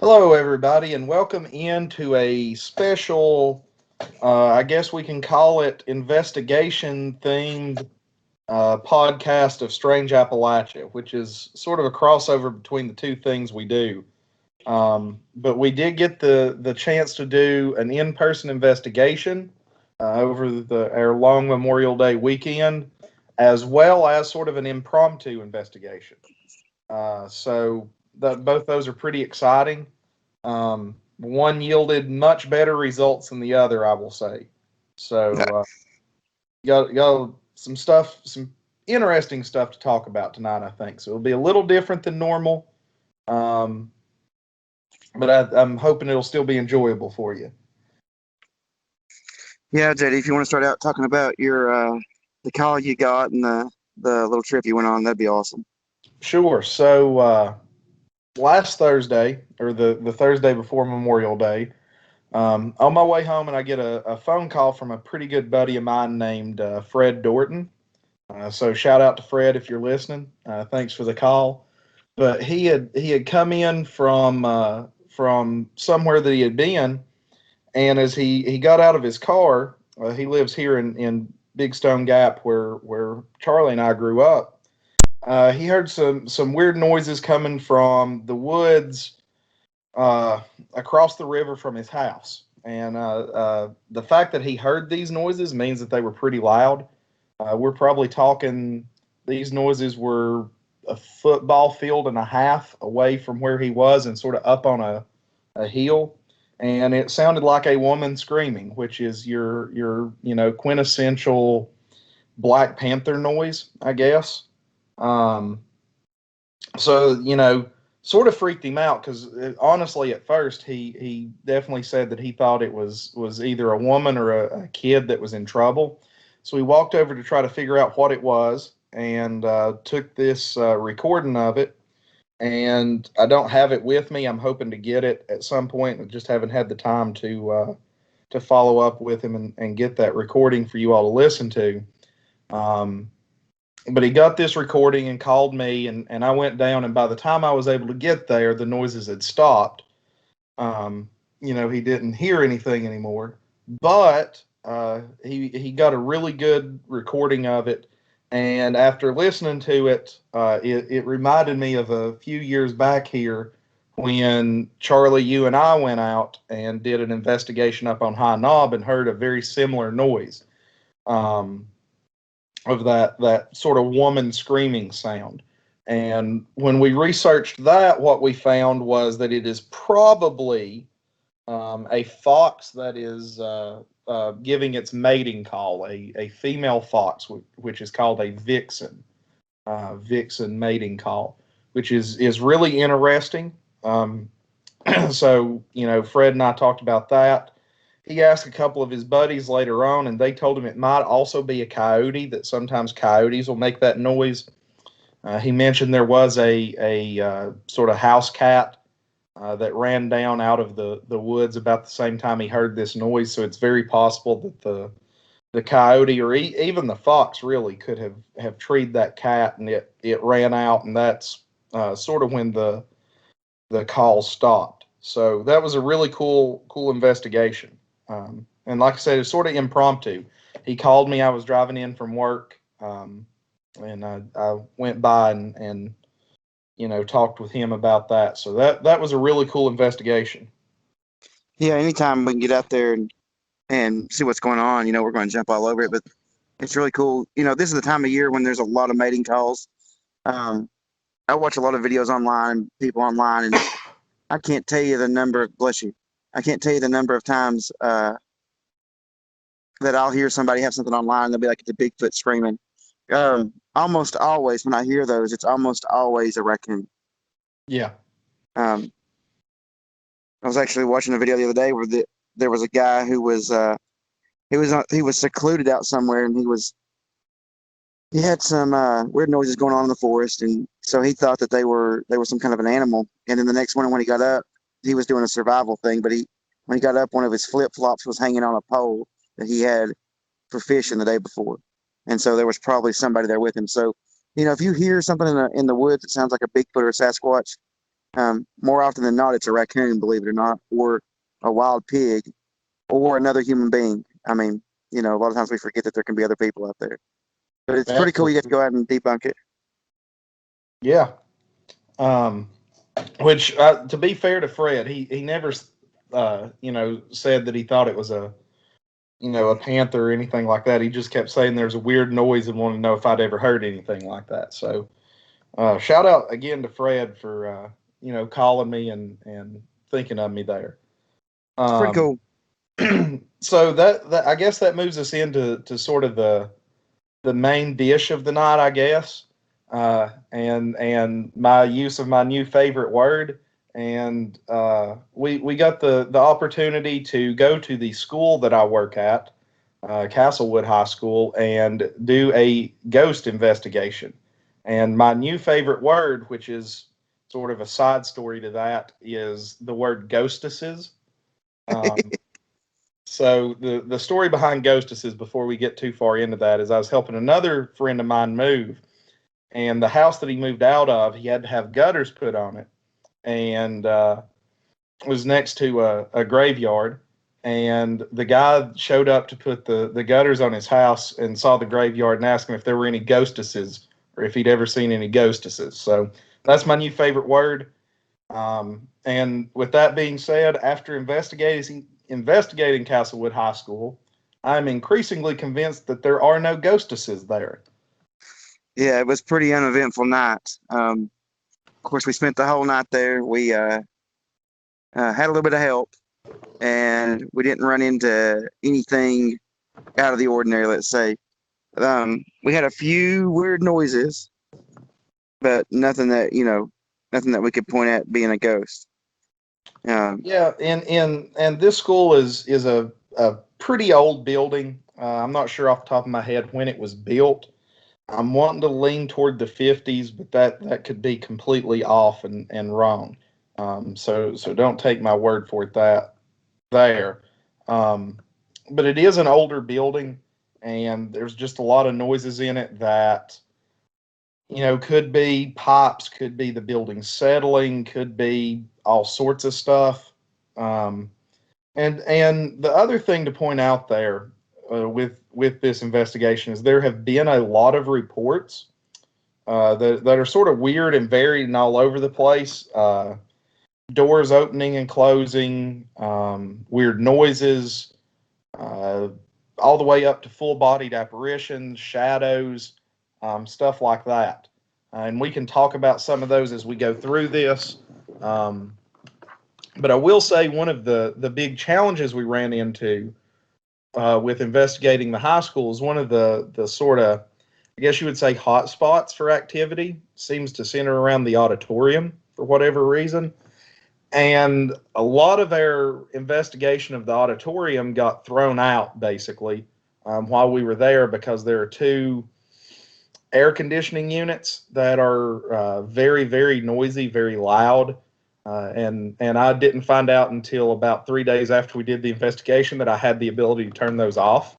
Hello, everybody, and welcome into a special, I guess we can call it investigation themed podcast of Strange Appalachia, which is sort of a crossover between the two things we do. But we did get the chance to do an in person investigation over our long Memorial Day weekend, as well as sort of an impromptu investigation. So both those are pretty exciting. One yielded much better results than the other, I will say. Yeah, So got some stuff, some interesting stuff to talk about tonight. I think so. It'll be a little different than normal, um, but I'm hoping it'll still be enjoyable for you. yeah, JD, if you want to start out talking about your the call you got and the little trip you went on, that'd be awesome. Sure. So last Thursday, or the Thursday before Memorial Day, on my way home, and I get a phone call from a pretty good buddy of mine named Fred Dorton. So shout out to Fred if you're listening. Thanks for the call. But he had come in from somewhere that he had been, and as he got out of his car, he lives here in Big Stone Gap where Charlie and I grew up. He heard some weird noises coming from the woods uh, across the river from his house. And the fact that he heard these noises means that they were pretty loud. We're probably talking, these noises were a football field and a half away from where he was and sort of up on a hill. And it sounded like a woman screaming, which is your quintessential Black Panther noise, I guess. Um, so sort of freaked him out because honestly, at first he definitely said that he thought it was either a woman or a kid that was in trouble. So we walked over to try to figure out what it was and took this recording of it. And I don't have it with me. I'm hoping to get it at some point. I just haven't had the time to follow up with him and get that recording for you all to listen to. Um, but he got this recording and called me, and I went down, and by the time I was able to get there, the noises had stopped. um, he didn't hear anything anymore, but he got a really good recording of it. And after listening to it, it reminded me of a few years back here when Charlie, you and I went out and did an investigation up on High Knob and heard a very similar noise. Um, of that sort of woman screaming sound. And when we researched that, what we found was that it is probably a fox that is giving its mating call, a female fox, which is called a vixen, vixen mating call, which is really interesting. Um, so Fred and I talked about that. He asked a couple of his buddies later on, and they told him it might also be a coyote, that sometimes coyotes will make that noise. He mentioned there was a sort of house cat that ran down out of the woods about the same time he heard this noise. So it's very possible that the coyote or even the fox really could have treed that cat, and it ran out, and that's sort of when the call stopped. So that was a really cool investigation. And like I said, it's sort of impromptu. He called me. I was driving in from work, and I went by and talked with him about that. So that was a really cool investigation. Yeah, anytime we can get out there and see what's going on, we're going to jump all over it. But it's really cool. This is the time of year when there's a lot of mating calls. Um, I watch a lot of videos online, people online, and I can't tell you the number. Bless you. I can't tell you the number of times that I'll hear somebody have something online. And they'll be like, "It's a Bigfoot screaming." Almost always, when I hear those, it's almost always a raccoon. Yeah. Um, I was actually watching a video the other day where there was a guy who was he was secluded out somewhere, and he had some weird noises going on in the forest, and so he thought that they were some kind of an animal. And then the next morning when he got up, he was doing a survival thing, but he when he got up, one of his flip flops was hanging on a pole that he had for fishing the day before, and so there was probably somebody there with him. So if you hear something in the woods that sounds like a Bigfoot or a Sasquatch, More often than not, it's a raccoon, believe it or not, or a wild pig, or another human being. I mean, a lot of times we forget that there can be other people out there. But it's pretty cool. You get to go out and debunk it. Yeah. Um, which, to be fair to Fred, he never, said that he thought it was a panther or anything like that. He just kept saying there's a weird noise and wanted to know if I'd ever heard anything like that. So, shout out again to Fred for, calling me and thinking of me there. It's pretty Um, cool. so that I guess that moves us into sort of the main dish of the night, I guess, and my use of my new favorite word. And we got the opportunity to go to the school that I work at, Castlewood High School, and do a ghost investigation. And my new favorite word, which is sort of a side story to that, is the word ghostesses. Um, so the story behind ghostesses, before we get too far into that, is I was helping another friend of mine move, and the house that he moved out of, he had to have gutters put on it, and was next to a graveyard. And the guy showed up to put the gutters on his house and saw the graveyard and asked him if there were any ghostesses or if he'd ever seen any ghostesses. So that's my new favorite word. And with that being said, after investigating Castlewood High School, I'm increasingly convinced that there are no ghostesses there. Yeah, it was pretty uneventful night. Of course, we spent the whole night there. We had a little bit of help, and we didn't run into anything out of the ordinary, let's say. We had a few weird noises, but nothing that we could point at being a ghost. Yeah, and this school is a pretty old building. I'm not sure off the top of my head when it was built. I'm wanting to lean toward the 50s, but that could be completely off and wrong. So don't take my word for it that there. Um, but it is an older building, and there's just a lot of noises in it that could be pipes, could be the building settling, could be all sorts of stuff. Um, and the other thing to point out there with this investigation is there have been a lot of reports that are sort of weird and varied and all over the place. Doors opening and closing, weird noises, uh, all the way up to full-bodied apparitions, shadows, stuff like that. And we can talk about some of those as we go through this. Um, but I will say one of the big challenges we ran into with investigating the high school is one of the sort of, I guess you would say, hot spots for activity seems to center around the auditorium for whatever reason. And a lot of our investigation of the auditorium got thrown out basically while we were there because there are two air conditioning units that are very, very noisy, very loud. And I didn't find out until about 3 days after we did the investigation that I had the ability to turn those off,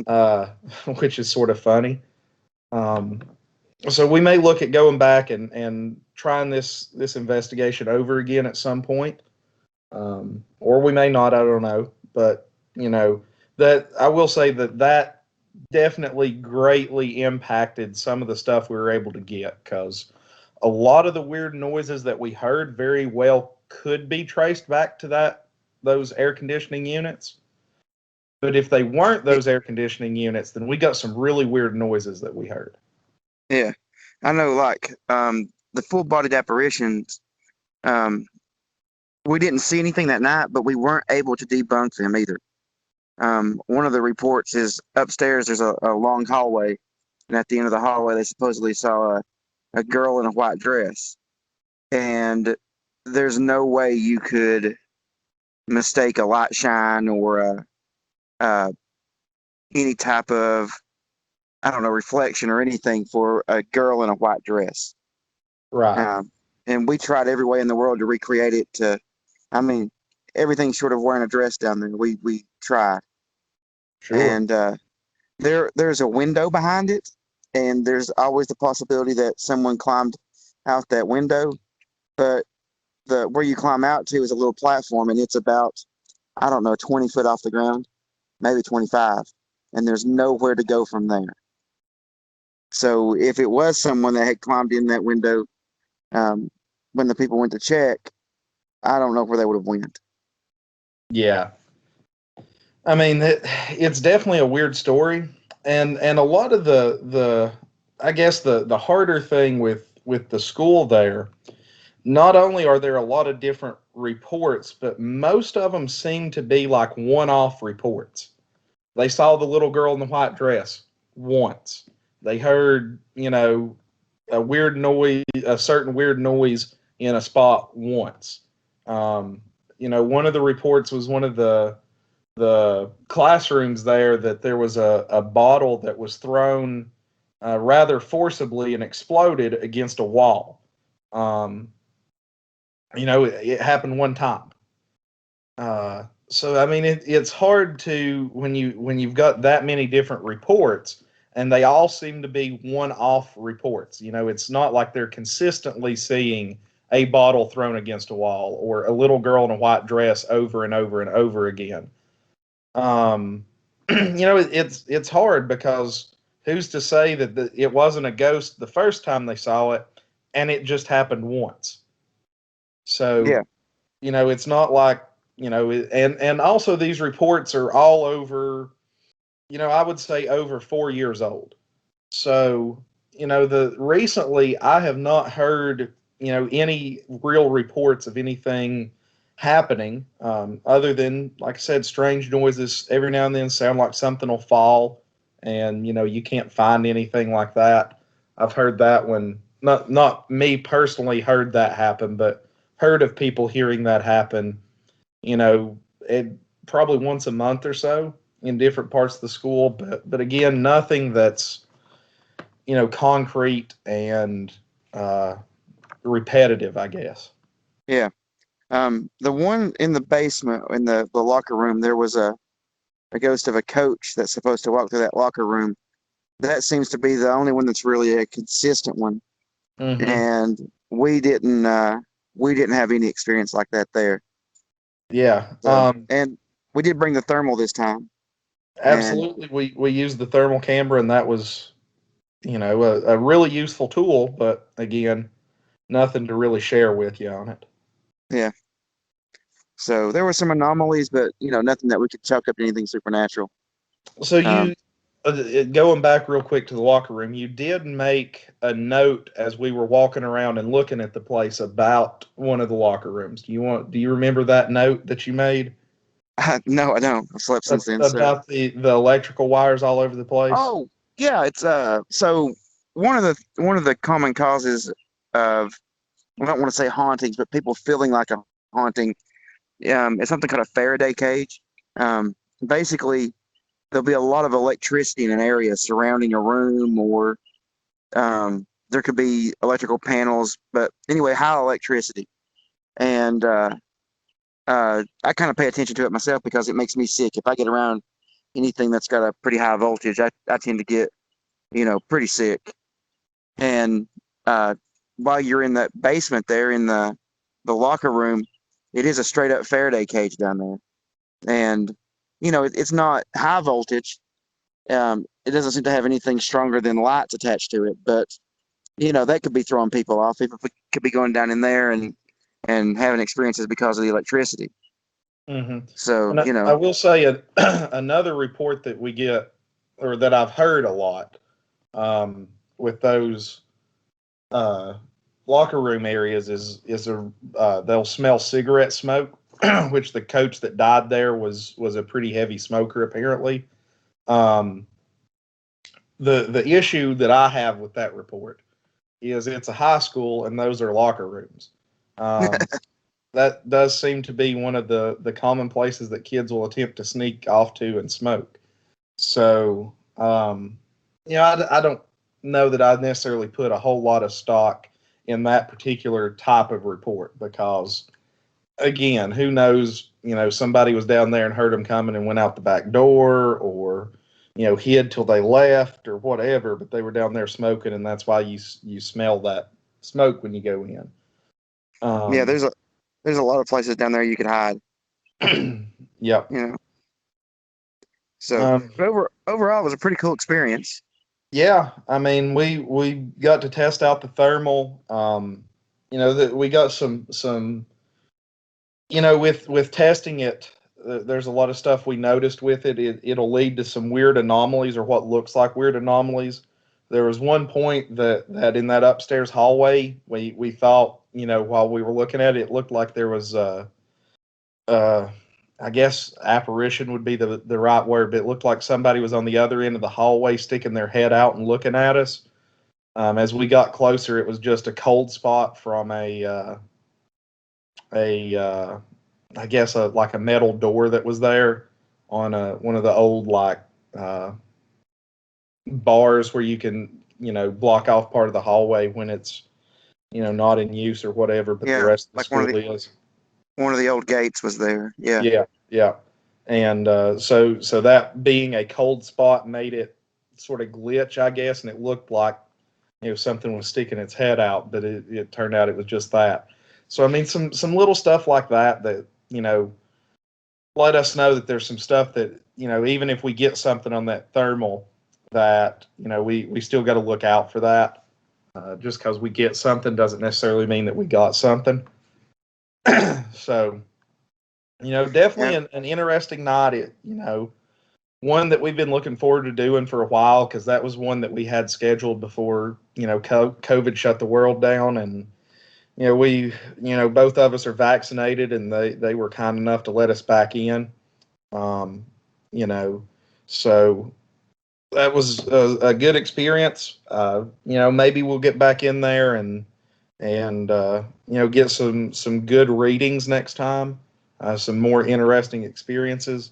uh, which is sort of funny. Um, so we may look at going back and trying this investigation over again at some point, or we may not. I don't know, but that I will say that definitely greatly impacted some of the stuff we were able to get because a lot of the weird noises that we heard very well could be traced back to those air conditioning units. But if they weren't those air conditioning units, then we got some really weird noises that we heard. Yeah, I know. Like the full-bodied apparitions, um, we didn't see anything that night, but we weren't able to debunk them either. One of the reports is upstairs. There's a long hallway, and at the end of the hallway, they supposedly saw a girl in a white dress. And there's no way you could mistake a light shine or uh, any type of, I don't know, reflection or anything for a girl in a white dress. Right. And we tried every way in the world to recreate it. I mean, everything short of wearing a dress down there. We tried, Sure. and there's a window behind it, and there's always the possibility that someone climbed out that window. But where you climb out to is a little platform, and it's about, I don't know, 20 foot off the ground, maybe 25, and there's nowhere to go from there. So if it was someone that had climbed in that window when the people went to check, I don't know where they would have went. Yeah. I mean, it's definitely a weird story, and a lot of the I guess the harder thing with the school there, not only are there a lot of different reports, but most of them seem to be like one-off reports. They saw the little girl in the white dress once. They heard, a certain weird noise in a spot once. Um, one of the reports was one of the classrooms there that there was a bottle that was thrown rather forcibly and exploded against a wall. It happened one time. So I mean, it's hard to when you've got that many different reports, and they all seem to be one-off reports. It's not like they're consistently seeing a bottle thrown against a wall or a little girl in a white dress over and over and over again. Um, it's hard because who's to say that it wasn't a ghost the first time they saw it, and it just happened once. So Yeah, it's not like and also these reports are all over. I would say over 4 years old. So the recently I have not heard any real reports of anything happening other than, like I said, strange noises every now and then sound like something will fall, and you can't find anything like that. I've heard that one, not me personally heard that happen, but heard of people hearing that happen, it probably once a month or so in different parts of the school, but again, nothing that's concrete and uh, repetitive, I guess. yeah. The one in the basement, in the locker room, there was a ghost of a coach that's supposed to walk through that locker room. That seems to be the only one that's really a consistent one. Hmm. And we didn't have any experience like that there. Yeah, So, and we did bring the thermal this time. And absolutely. We used the thermal camera, and that was a really useful tool. But again, nothing to really share with you on it. yeah, so there were some anomalies, but nothing that we could chalk up to anything supernatural. So Um, going back real quick to the locker room, you did make a note as we were walking around and looking at the place about one of the locker rooms. Do you remember that note that you made no, I don't. I've slept since then. So, about the electrical wires all over the place? oh yeah, it's so one of the common causes of, I don't want to say hauntings, but people feeling like a haunting, it's something called a Faraday cage. Basically, there'll be a lot of electricity in an area surrounding a room, or there could be electrical panels, but anyway, high electricity. And I kind of pay attention to it myself because it makes me sick. If I get around anything that's got a pretty high voltage, I tend to get, pretty sick. And uh, while you're in that basement there in the locker room, it is a straight up Faraday cage down there. And, it's not high voltage. It doesn't seem to have anything stronger than lights attached to it, but that could be throwing people off. People could be going down in there and having experiences because of the electricity. Hmm. So And I will say another report that we get, or that I've heard a lot, with those uh, locker room areas is they'll smell cigarette smoke, which the coach that died there was a pretty heavy smoker apparently. Um, the issue that I have with that report is it's a high school and those are locker rooms. Um, that does seem to be one of the common places that kids will attempt to sneak off to and smoke. So, I don't know that I necessarily put a whole lot of stock in that particular type of report because, again, who knows? Somebody was down there and heard them coming and went out the back door, or hid till they left, or whatever. But they were down there smoking, and that's why you smell that smoke when you go in. yeah, Um, there's there's a lot of places down there you could hide. Yep. You know. So, Um, but overall, it was a pretty cool experience. yeah, I mean, we got to test out the thermal. That we got some with testing it. There's a lot of stuff we noticed with it. It'll lead to some weird anomalies or what looks like weird anomalies. There was one point that in that upstairs hallway we thought, while we were looking at it, it looked like there was uh I guess apparition would be the right word, but it looked like somebody was on the other end of the hallway sticking their head out and looking at us. As we got closer, it was just a cold spot from a I guess like a metal door that was there on one of the old like uh, bars where you can block off part of the hallway when it's not in use or whatever, but the Yeah, rest of the like school is. one of the old gates was there. Yeah, Yeah, yeah, and so that being a cold spot made it sort of glitch, I guess, and it looked like something was sticking its head out, but it turned out it was just that. So I mean, some little stuff like that let us know that there's some stuff that even if we get something on that thermal, that we still got to look out for that. Just because we get something doesn't necessarily mean that we got something. So definitely yeah, an interesting night. One that we've been looking forward to doing for a while, because that was one that we had scheduled before COVID shut the world down, and we both of us are vaccinated, and they were kind enough to let us back in. Um, you know, so that was a good experience. Maybe we'll get back in there and get some good readings next time, some more interesting experiences.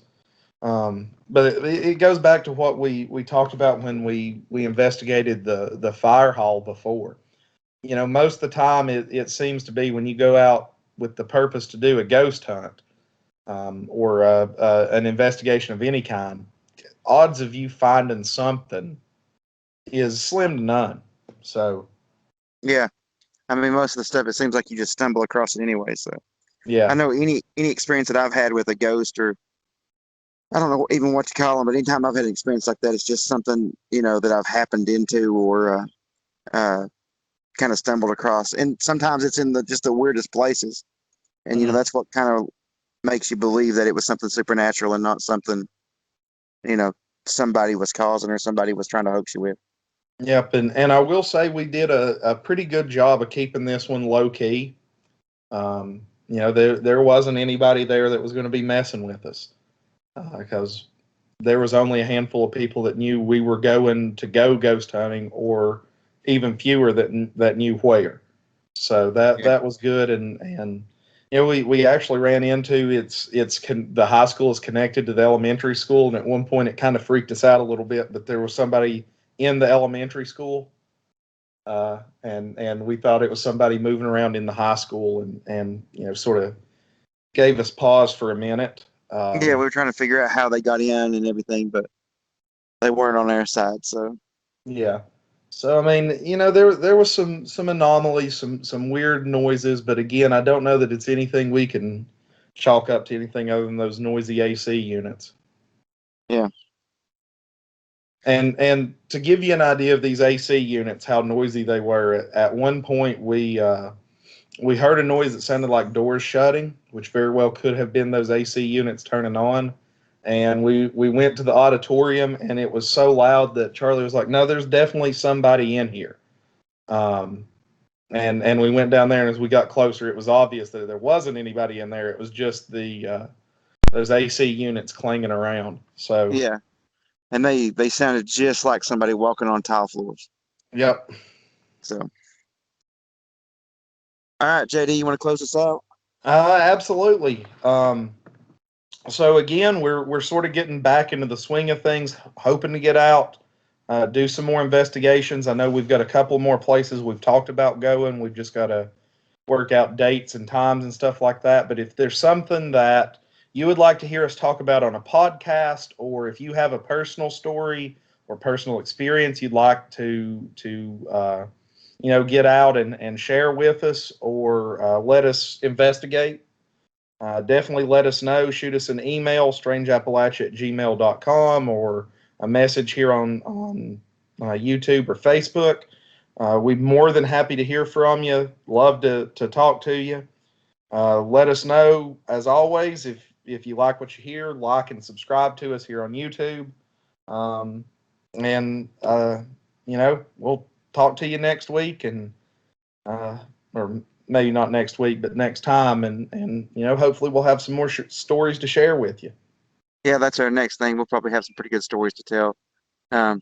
But it goes back to what we talked about when we investigated the fire hall before. Most of the time it seems to be when you go out with the purpose to do a ghost hunt, or an investigation of any kind, odds of you finding something is slim to none. So yeah. I mean, most of the stuff it seems like you just stumble across it anyway. So I yeah, know any experience that I've had with a ghost, or I don't know even what to call them, but anytime I've had an experience like that, it's just something that I've happened into or uh, kind of stumbled across. And sometimes it's in the just the weirdest places, and mm, that's what kind of makes you believe that it was something supernatural and not something you know somebody was causing or somebody was trying to hoax you with. yep. And I will say we did a pretty good job of keeping this one low key. There wasn't anybody there that was going to be messing with us, because there was only a handful of people that knew we were going to go ghost hunting, or even fewer that knew where. So Yeah. that was good, and we actually ran into the high school is connected to the elementary school, and at one point it kind of freaked us out a little bit, but there was somebody in the elementary school, and we thought it was somebody moving around in the high school, and sort of gave us pause for a minute. Yeah, we were trying to figure out how they got in and everything, but they weren't on our side. So Yeah. So I mean, there was some anomalies, some weird noises, but again, I don't know that it's anything we can chalk up to anything other than those noisy AC units. yeah, And to give you an idea of these AC units, how noisy they were, at one point we heard a noise that sounded like doors shutting, which very well could have been those AC units turning on. And we went to the auditorium, and it was so loud that Charlie was like, "No, there's definitely somebody in here." Um, and we went down there, and as we got closer, it was obvious that there wasn't anybody in there. It was just the those AC units clanging around. So, yeah, and they sounded just like somebody walking on tile floors. yep. So all right, JD, you want to close this out? Absolutely. So again, we're sort of getting back into the swing of things, hoping to get out, do some more investigations. I know we've got a couple more places we've talked about going. We've just got to work out dates and times and stuff like that. But if there's something that you would like to hear us talk about on a podcast, or if you have a personal story or personal experience you'd like to get out and share with us, or let us investigate, definitely let us know. Shoot us an email, strangeappalachia@gmail.com, or a message here on YouTube or Facebook. We're more than happy to hear from you. Love to talk to you. Let us know, as always, if you like what you hear, like and subscribe to us here on YouTube. And we'll talk to you next week, and or maybe not next week, but next time, and hopefully we'll have some more stories to share with you. Yeah, that's our next thing. We'll probably have some pretty good stories to tell. Because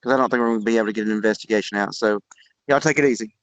I don't think we're going to be able to get an investigation out. So y'all take it easy.